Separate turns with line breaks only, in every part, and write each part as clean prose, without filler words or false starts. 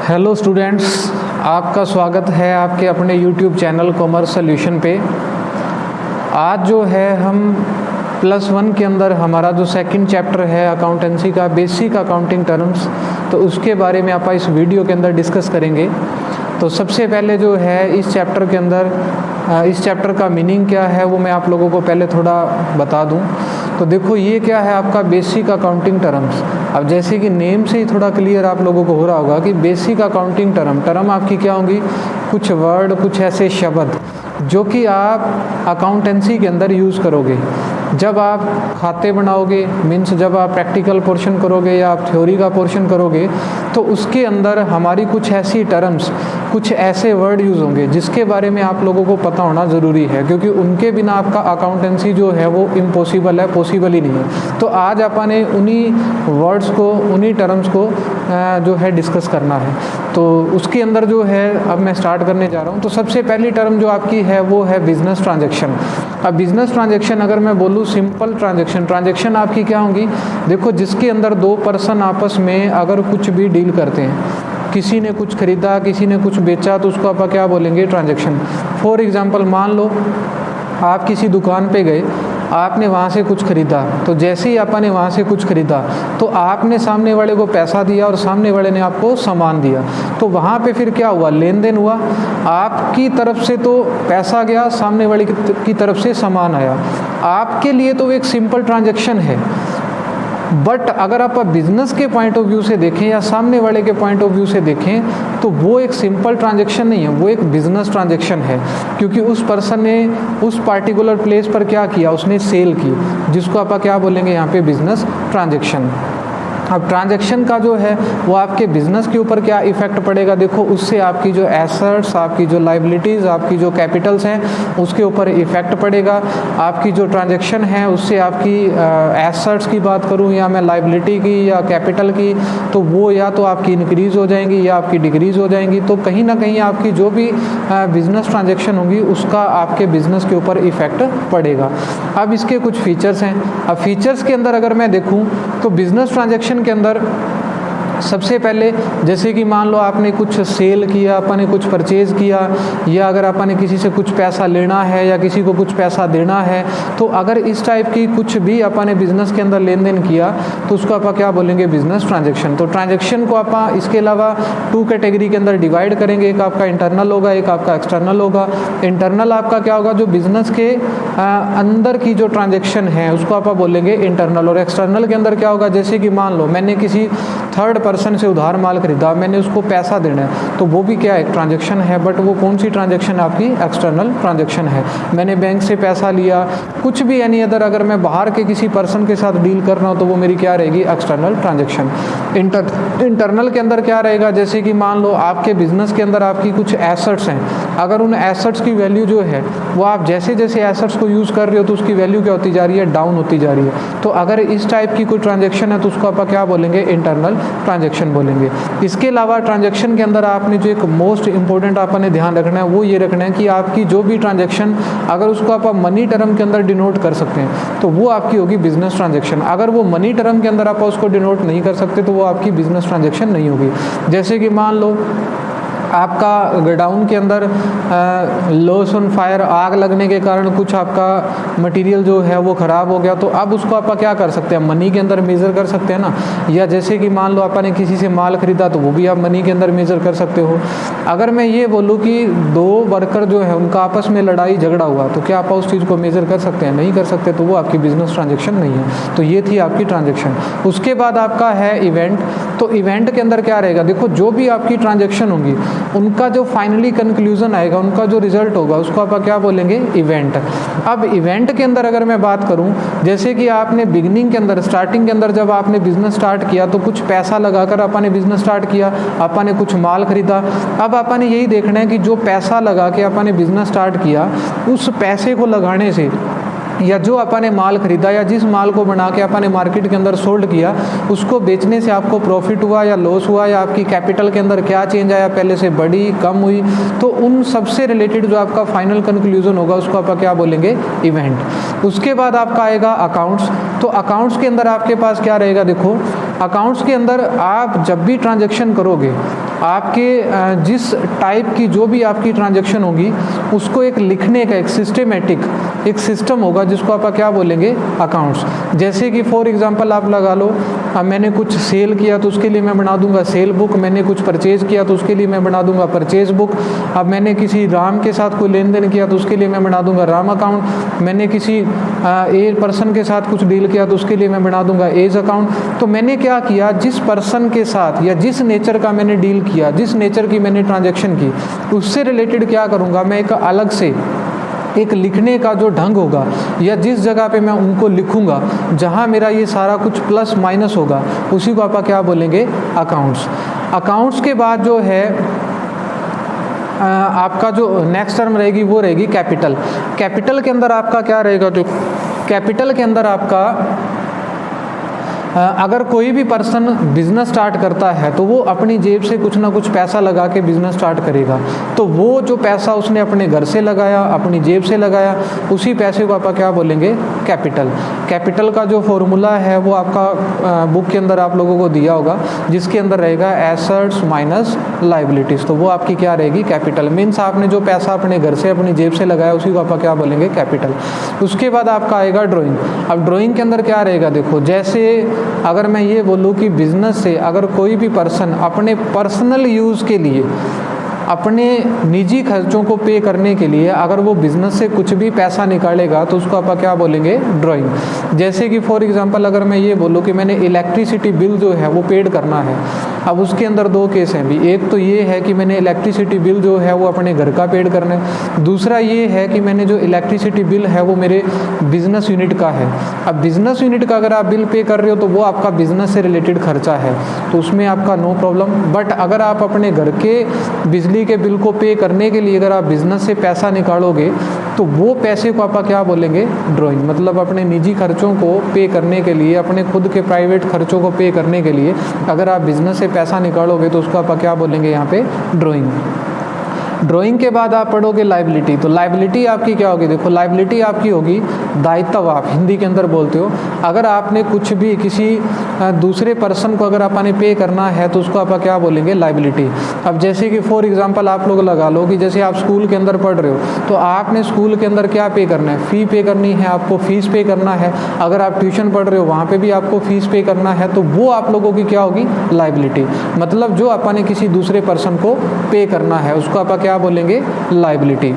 Hello students, आपका स्वागत है आपके अपने YouTube चैनल कॉमर्स सॉल्यूशन पे। आज जो है हम +1 के अंदर हमारा जो सेकंड चैप्टर है अकाउंटेंसी का बेसिक अकाउंटिंग टर्म्स, तो उसके बारे में आप इस वीडियो के अंदर डिस्कस करेंगे। तो सबसे पहले जो है इस चैप्टर के अंदर इस चैप्टर का मीनिंग क्या है वो मैं आप लोगों को पहले थोड़ा बता दूं। तो देखो, ये क्या है आपका बेसिक अकाउंटिंग टर्म्स। अब जैसे कि नेम से ही थोड़ा क्लियर आप लोगों को हो रहा होगा कि बेसिक अकाउंटिंग टर्म आपकी क्या होंगी, कुछ वर्ड, कुछ ऐसे शब्द जो कि आप अकाउंटेंसी के अंदर यूज़ करोगे जब आप खाते बनाओगे, मीन्स जब आप प्रैक्टिकल पोर्शन करोगे या आप थ्योरी का पोर्शन करोगे, तो उसके अंदर हमारी कुछ ऐसी टर्म्स, कुछ ऐसे वर्ड यूज़ होंगे जिसके बारे में आप लोगों को पता होना ज़रूरी है, क्योंकि उनके बिना आपका अकाउंटेंसी जो है वो इम्पॉसिबल है, पॉसिबल ही नहीं है। तो आज अपने उन्हीं वर्ड्स को, उन्हीं टर्म्स को जो है डिस्कस करना है। तो उसके अंदर जो है अब मैं स्टार्ट करने जा रहा हूँ। तो सबसे पहली टर्म जो आपकी है वो है बिजनेस ट्रांजैक्शन। अब बिजनेस ट्रांजैक्शन अगर मैं बोलूँ सिंपल ट्रांजैक्शन आपकी क्या होंगी, देखो जिसके अंदर दो पर्सन आपस में अगर कुछ भी डील करते हैं, किसी ने कुछ खरीदा, किसी ने कुछ बेचा, तो उसको आप क्या बोलेंगे, ट्रांजैक्शन। फॉर एग्जांपल मान लो आप किसी दुकान पे गए, आपने वहाँ से कुछ खरीदा, तो जैसे ही आपने वहाँ से कुछ खरीदा तो आपने सामने वाले को पैसा दिया और सामने वाले ने आपको सामान दिया, तो वहाँ पे फिर क्या हुआ, लेन देन हुआ। आपकी तरफ से तो पैसा गया, सामने वाले की तरफ से सामान आया। आपके लिए तो एक सिंपल ट्रांजैक्शन है, बट अगर आप बिजनेस के पॉइंट ऑफ व्यू से देखें या सामने वाले के पॉइंट ऑफ व्यू से देखें तो वो एक सिंपल ट्रांजैक्शन नहीं है, वो एक बिजनेस ट्रांजैक्शन है, क्योंकि उस पर्सन ने उस पार्टिकुलर प्लेस पर क्या किया, उसने सेल की, जिसको आप क्या बोलेंगे यहाँ पे, बिजनेस ट्रांजैक्शन। अब ट्रांजैक्शन का जो है वो आपके बिजनेस के ऊपर क्या इफेक्ट पड़ेगा, देखो उससे आपकी जो एसेट्स, आपकी जो लाइबिलिटीज़, आपकी जो कैपिटल्स हैं उसके ऊपर इफेक्ट पड़ेगा। आपकी जो ट्रांजैक्शन है उससे आपकी एसेट्स की बात करूं या मैं लाइबिलिटी की या कैपिटल की, तो वो या तो आपकी इंक्रीज़ हो जाएंगी या आपकी डिक्रीज़ हो जाएंगी। तो कहीं ना कहीं आपकी जो भी बिजनेस ट्रांजैक्शन होगी उसका आपके बिजनेस के ऊपर इफेक्ट पड़ेगा। अब इसके कुछ फीचर्स हैं। अब फीचर्स के अंदर अगर मैं देखूँ तो बिजनेस ट्रांजैक्शन के अंदर सबसे पहले जैसे कि मान लो आपने कुछ सेल किया, आपने कुछ परचेज़ किया, या अगर आपने किसी से कुछ पैसा लेना है या किसी को कुछ पैसा देना है, तो अगर इस टाइप की कुछ भी आपने बिजनेस के अंदर लेन देन किया तो उसको आप क्या बोलेंगे, बिजनेस ट्रांजैक्शन। तो ट्रांजैक्शन को आप इसके अलावा 2 कैटेगरी के अंदर डिवाइड करेंगे, एक आपका इंटरनल होगा, एक आपका एक्सटर्नल होगा। इंटरनल आपका क्या होगा, जो बिजनेस के अंदर की जो ट्रांजैक्शन है उसको आप बोलेंगे इंटरनल। और एक्सटर्नल के अंदर क्या होगा, जैसे कि मान लो मैंने किसी थर्ड पर्सन से उधार माल खरीदा, मैंने उसको पैसा देना है, तो वो भी क्या एक ट्रांजैक्शन है, बट वो कौन सी ट्रांजैक्शन आपकी, एक्सटर्नल ट्रांजैक्शन है। मैंने बैंक से पैसा लिया, कुछ भी एनी अदर, अगर मैं बाहर के किसी पर्सन के साथ डील कर रहा हूँ तो वो मेरी क्या रहेगी, एक्सटर्नल ट्रांजैक्शन। इंटरनल के अंदर क्या रहेगा, जैसे कि मान लो आपके बिजनेस के अंदर आपकी कुछ एसेट्स हैं, अगर उन एसेट्स की वैल्यू जो है वो आप जैसे जैसे एसेट्स को यूज़ कर रहे हो तो उसकी वैल्यू क्या होती जा रही है, डाउन होती जा रही है। तो अगर इस टाइप की कोई ट्रांजैक्शन है तो उसको आप क्या बोलेंगे, इंटरनल ट्रांजैक्शन बोलेंगे। इसके अलावा ट्रांजैक्शन के अंदर आपने जो एक मोस्ट इंपॉर्टेंट आपने ध्यान रखना है वो ये रखना है कि आपकी जो भी ट्रांजैक्शन अगर उसको आप मनी टर्म के अंदर डिनोट कर सकते हैं तो वो आपकी होगी बिजनेस ट्रांजैक्शन। अगर वो मनी टर्म के अंदर आप उसको डिनोट नहीं कर सकते तो वो आपकी बिजनेस ट्रांजैक्शन नहीं होगी। जैसे कि मान लो आपका गोडाउन के अंदर लॉस ऑन फायर, आग लगने के कारण कुछ आपका मटेरियल जो है वो ख़राब हो गया, तो अब उसको आप क्या कर सकते हैं, मनी के अंदर मेज़र कर सकते हैं ना। या जैसे कि मान लो आपने किसी से माल खरीदा तो वो भी आप मनी के अंदर मेज़र कर सकते हो। अगर मैं ये बोलूँ कि 2 वर्कर जो है उनका आपस में लड़ाई झगड़ा हुआ तो क्या आप उस चीज़ को मेज़र कर सकते हैं, नहीं कर सकते, तो वो आपकी बिजनेस ट्रांजैक्शन नहीं है। तो ये थी आपकी ट्रांजैक्शन। उसके बाद आपका है इवेंट। तो इवेंट के अंदर क्या रहेगा, देखो जो भी आपकी ट्रांजैक्शन होंगी उनका जो फाइनली कंक्लूजन आएगा, उनका जो रिजल्ट होगा उसको आप क्या बोलेंगे, इवेंट। अब इवेंट के अंदर अगर मैं बात करूं, जैसे कि आपने बिगनिंग के अंदर, स्टार्टिंग के अंदर जब आपने बिजनेस स्टार्ट किया तो कुछ पैसा लगाकर आपने बिजनेस स्टार्ट किया, आपने कुछ माल खरीदा। अब आपने यही देखना है कि जो पैसा लगा के आपने बिजनेस स्टार्ट किया उस पैसे को लगाने से या जो आपने माल खरीदा या जिस माल को बना के आपने मार्केट के अंदर सोल्ड किया उसको बेचने से आपको प्रॉफिट हुआ या लॉस हुआ, या आपकी कैपिटल के अंदर क्या चेंज आया, पहले से बढ़ी, कम हुई, तो उन सबसे रिलेटेड जो आपका फाइनल कंक्लूजन होगा उसको आप क्या बोलेंगे, इवेंट। उसके बाद आपका आएगा अकाउंट्स। तो अकाउंट्स के अंदर आपके पास क्या रहेगा, देखो अकाउंट्स के अंदर आप जब भी ट्रांजैक्शन करोगे आपके जिस टाइप की जो भी आपकी ट्रांजैक्शन होगी उसको एक लिखने का एक सिस्टमेटिक एक सिस्टम होगा जिसको आप क्या बोलेंगे अकाउंट्स। जैसे कि फॉर एग्जांपल आप लगा लो, मैंने कुछ सेल किया तो उसके लिए मैं बना दूंगा सेल बुक, मैंने कुछ परचेज किया तो उसके लिए मैं बना दूंगा परचेज बुक। अब मैंने किसी राम के साथ कोई लेन देन किया तो उसके लिए मैं बना दूंगा राम अकाउंट। मैंने किसी ए पर्सन के साथ कुछ डील किया तो उसके लिए मैं बना दूंगा एज अकाउंट। तो मैंने क्या किया, जिस पर्सन के साथ या जिस नेचर का मैंने डील किया, जिस नेचर की मैंने ट्रांजैक्शन की, उससे रिलेटेड क्या करूँगा मैं, एक अलग से एक लिखने का जो ढंग होगा या जिस जगह पे मैं उनको लिखूंगा जहां मेरा ये सारा कुछ प्लस माइनस होगा, उसी को आप क्या बोलेंगे अकाउंट्स। अकाउंट्स के बाद जो है आपका जो नेक्स्ट टर्म रहेगी वो रहेगी कैपिटल। कैपिटल के अंदर आपका क्या रहेगा, जो कैपिटल के अंदर आपका अगर कोई भी पर्सन बिजनेस स्टार्ट करता है तो वो अपनी जेब से कुछ ना कुछ पैसा लगा के बिजनेस स्टार्ट करेगा। तो वो जो पैसा उसने अपने घर से लगाया, अपनी जेब से लगाया, उसी पैसे को आप क्या बोलेंगे कैपिटल। कैपिटल का जो फॉर्मूला है वो आपका बुक के अंदर आप लोगों को दिया होगा, जिसके अंदर रहेगा एसेट्स माइनस लायबिलिटीज़। तो वो आपकी क्या रहेगी कैपिटल। मीन्स आपने जो पैसा अपने घर से अपनी जेब से लगाया उसी को आप क्या बोलेंगे कैपिटल। उसके बाद आपका आएगा ड्राइंग। अब ड्राइंग के अंदर क्या रहेगा, देखो जैसे अगर मैं ये बोलूँ कि बिजनेस से अगर कोई भी पर्सन अपने पर्सनल यूज़ के लिए, अपने निजी खर्चों को पे करने के लिए अगर वो बिजनेस से कुछ भी पैसा निकालेगा तो उसको आप क्या बोलेंगे ड्राइंग। जैसे कि फॉर एग्जांपल अगर मैं ये बोलूँ कि मैंने इलेक्ट्रिसिटी बिल जो है वो पेड करना है, अब उसके अंदर दो केस हैं भी। एक तो ये है कि मैंने इलेक्ट्रिसिटी बिल जो है वो अपने घर का पेड करना है, दूसरा ये है कि मैंने जो इलेक्ट्रिसिटी बिल है वो मेरे बिजनेस यूनिट का है। अब बिजनेस यूनिट का अगर आप बिल पे कर रहे हो तो वो आपका बिजनेस से रिलेटेड खर्चा है, तो उसमें आपका नो प्रॉब्लम। बट अगर आप अपने घर के बिजली के बिल को पे करने के लिए अगर आप बिजनेस से पैसा निकालोगे तो वो पैसे को आप क्या बोलेंगे ड्राइंग। मतलब अपने निजी खर्चों को पे करने के लिए, अपने खुद के प्राइवेट खर्चों को पे करने के लिए अगर आप बिजनेस से पैसा निकालोगे तो उसको आप क्या बोलेंगे यहाँ पे ड्राइंग। ड्राइंग के बाद आप पढ़ोगे लायबिलिटी। तो लायबिलिटी आपकी क्या होगी, देखो लायबिलिटी आपकी होगी दायित्व, आप हिंदी के अंदर बोलते हो। अगर आपने कुछ भी किसी दूसरे पर्सन को अगर आपने पे करना है तो उसको आप क्या बोलेंगे लायबिलिटी। अब जैसे कि फॉर एग्जांपल आप लोग लगा लो कि जैसे आप स्कूल के अंदर पढ़ रहे हो तो आपने स्कूल के अंदर क्या पे करना है, फ़ी पे करनी है, आपको फीस पे करना है। अगर आप ट्यूशन पढ़ रहे हो वहाँ पे भी आपको फीस पे करना है, तो वो आप लोगों की क्या होगी लायबिलिटी। मतलब जो आपने किसी दूसरे पर्सन को पे करना है उसको आप क्या बोलेंगे लायबिलिटी।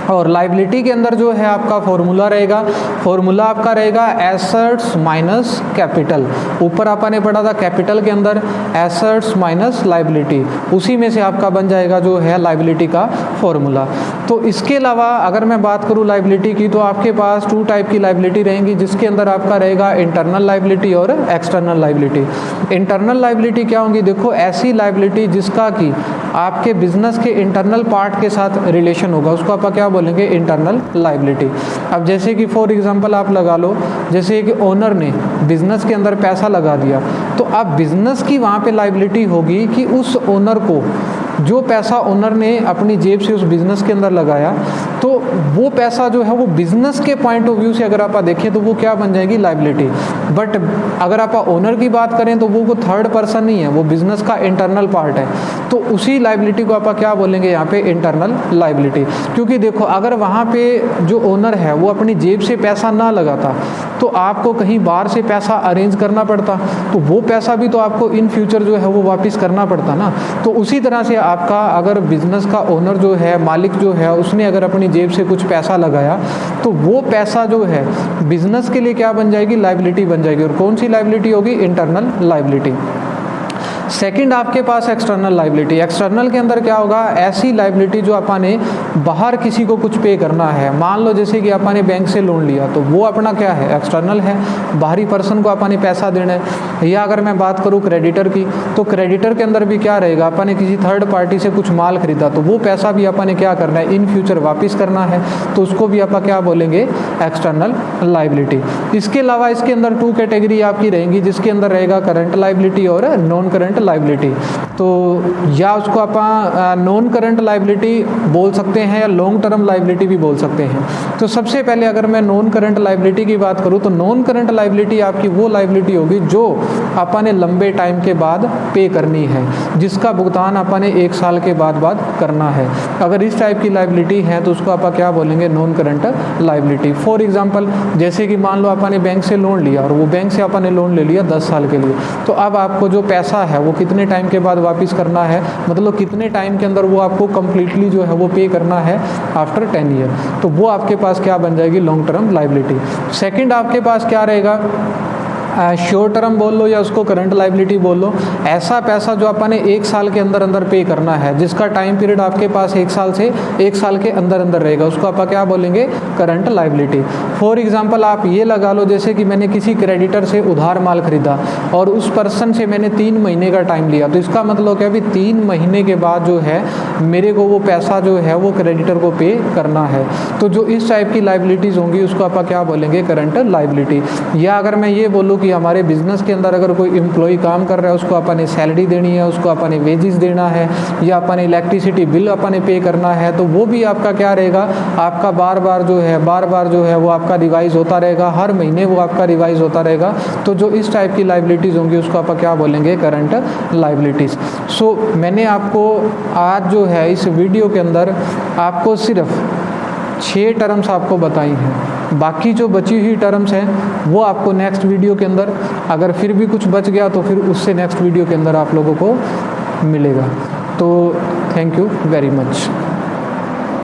और लायबिलिटी के अंदर जो है आपका फॉर्मूला रहेगा, फॉर्मूला आपका रहेगा एसेट्स माइनस कैपिटल। ऊपर आपने पढ़ा था कैपिटल के अंदर एसेट्स माइनस लायबिलिटी, उसी में से आपका बन जाएगा जो है लायबिलिटी का फॉर्मूला। तो इसके अलावा अगर मैं बात करूँ लायबिलिटी की तो आपके पास टू टाइप की लायबिलिटी रहेंगी, जिसके अंदर आपका रहेगा इंटरनल लायबिलिटी और एक्सटर्नल लायबिलिटी। इंटरनल लायबिलिटी क्या होंगी, देखो ऐसी लायबिलिटी जिसका कि आपके बिजनेस के इंटरनल पार्ट के साथ रिलेशन होगा, उसको आप क्या बोलेंगे इंटरनल लायबिलिटी। अब जैसे कि फॉर एग्जांपल आप लगा लो, जैसे कि ओनर ने बिजनेस के अंदर पैसा लगा दिया तो अब बिजनेस की वहाँ पे लायबिलिटी होगी कि उस ओनर को जो पैसा ओनर ने अपनी जेब से उस बिज़नेस के अंदर लगाया तो वो पैसा जो है वो बिज़नेस के पॉइंट ऑफ व्यू से अगर आप देखें तो वो क्या बन जाएगी लायबिलिटी। बट अगर आप ओनर की बात करें तो वो थर्ड पर्सन नहीं है, वो बिज़नेस का इंटरनल पार्ट है, तो उसी लायबिलिटी को आप क्या बोलेंगे यहाँ पे इंटरनल लायबिलिटी। क्योंकि देखो अगर वहाँ पे जो ओनर है वो अपनी जेब से पैसा ना लगाता तो आपको कहीं बाहर से पैसा अरेंज करना पड़ता, तो वो पैसा भी तो आपको इन फ्यूचर जो है वो वापस करना पड़ता ना। तो उसी तरह से आपका अगर बिजनेस का ओनर जो है, मालिक जो है, उसने अगर अपनी जेब से कुछ पैसा लगाया तो वो पैसा जो है बिजनेस के लिए क्या बन जाएगी लायबिलिटी बन जाएगी। और कौन सी लायबिलिटी होगी इंटरनल लायबिलिटी। सेकंड आपके पास एक्सटर्नल लायबिलिटी। एक्सटर्नल के अंदर क्या होगा, ऐसी लायबिलिटी जो आपने बाहर किसी को कुछ पे करना है। मान लो जैसे कि आपने बैंक से लोन लिया तो वो अपना क्या है एक्सटर्नल है, बाहरी पर्सन को आपने पैसा देना है। या अगर मैं बात करूँ क्रेडिटर की तो क्रेडिटर के अंदर भी क्या रहेगा, आपने किसी थर्ड पार्टी से कुछ माल खरीदा तो वो पैसा भी आपने क्या करना है इन फ्यूचर वापस करना है, तो उसको भी आप क्या बोलेंगे एक्सटर्नल लायबिलिटी। इसके अलावा इसके अंदर टू कैटेगरी आपकी रहेंगी, जिसके अंदर रहेगा करंट लायबिलिटी और नॉन करंट करंट लाइबिलिटी। तो या उसको आप नॉन करंट लाइबिलिटी बोल सकते हैं या लॉन्ग टर्म लाइबिलिटी भी बोल सकते हैं। तो सबसे पहले अगर मैं नॉन करंट लाइबिलिटी की बात करूँ तो नॉन करंट लाइबिलिटी आपकी वो लाइबिलिटी होगी जो आपने लंबे टाइम के बाद पे करनी है, जिसका भुगतान आपने 1 साल के बाद करना है। अगर इस टाइप की लाइबिलिटी है तो उसको आप क्या बोलेंगे, non current liability. For example जैसे कि मान लो आपने बैंक से लोन लिया और वो बैंक से आपने लोन ले लिया 10 साल के लिए, तो अब आपको जो पैसा है वो कितने टाइम के बाद वापस करना है, मतलब कितने टाइम के अंदर वो आपको कम्प्लीटली जो है वो पे करना है आफ्टर 10 ईयर। तो वो आपके पास क्या बन जाएगी, लॉन्ग टर्म लाइबिलिटी। सेकेंड आपके पास क्या रहेगा, शॉर्ट टर्म बोल लो या उसको करंट लाइबिलिटी बोल लो। ऐसा पैसा जो आपने 1 साल के अंदर अंदर पे करना है, जिसका टाइम पीरियड आपके पास 1 साल से 1 साल के अंदर अंदर रहेगा, उसको आप क्या बोलेंगे, करंट लाइबिलिटी। फॉर एग्जांपल आप ये लगा लो जैसे कि मैंने किसी क्रेडिटर से उधार माल खरीदा और उस पर्सन से मैंने 3 महीने का टाइम लिया, तो इसका मतलब क्या भी 3 महीने के बाद जो है मेरे को वो पैसा जो है वो क्रेडिटर को पे करना है। तो जो इस टाइप की लाइबिलिटीज़ होंगी उसको आप क्या बोलेंगे, करंट लाइबिलिटी। या अगर मैं ये बोलूँ कि हमारे बिजनेस के अंदर अगर कोई एम्प्लॉय काम कर रहा है, उसको अपने सैलरी देनी है, उसको अपने वेजेस देना है या अपने इलेक्ट्रिसिटी बिल अपने पे करना है, तो वो भी आपका क्या रहेगा, आपका बार बार जो है वो आपका रिवाइज होता रहेगा, हर महीने वो आपका रिवाइज होता रहेगा। तो जो इस टाइप की लाइबिलिटीज़ होंगी उसको आप क्या बोलेंगे, करंट लाइबिलिटीज़। सो मैंने आपको आज जो है इस वीडियो के अंदर आपको सिर्फ 6 टर्म्स आपको बताई हैं। बाकी जो बची हुई टर्म्स हैं वो आपको नेक्स्ट वीडियो के अंदर, अगर फिर भी कुछ बच गया तो फिर उससे नेक्स्ट वीडियो के अंदर आप लोगों को मिलेगा। तो थैंक यू वेरी मच।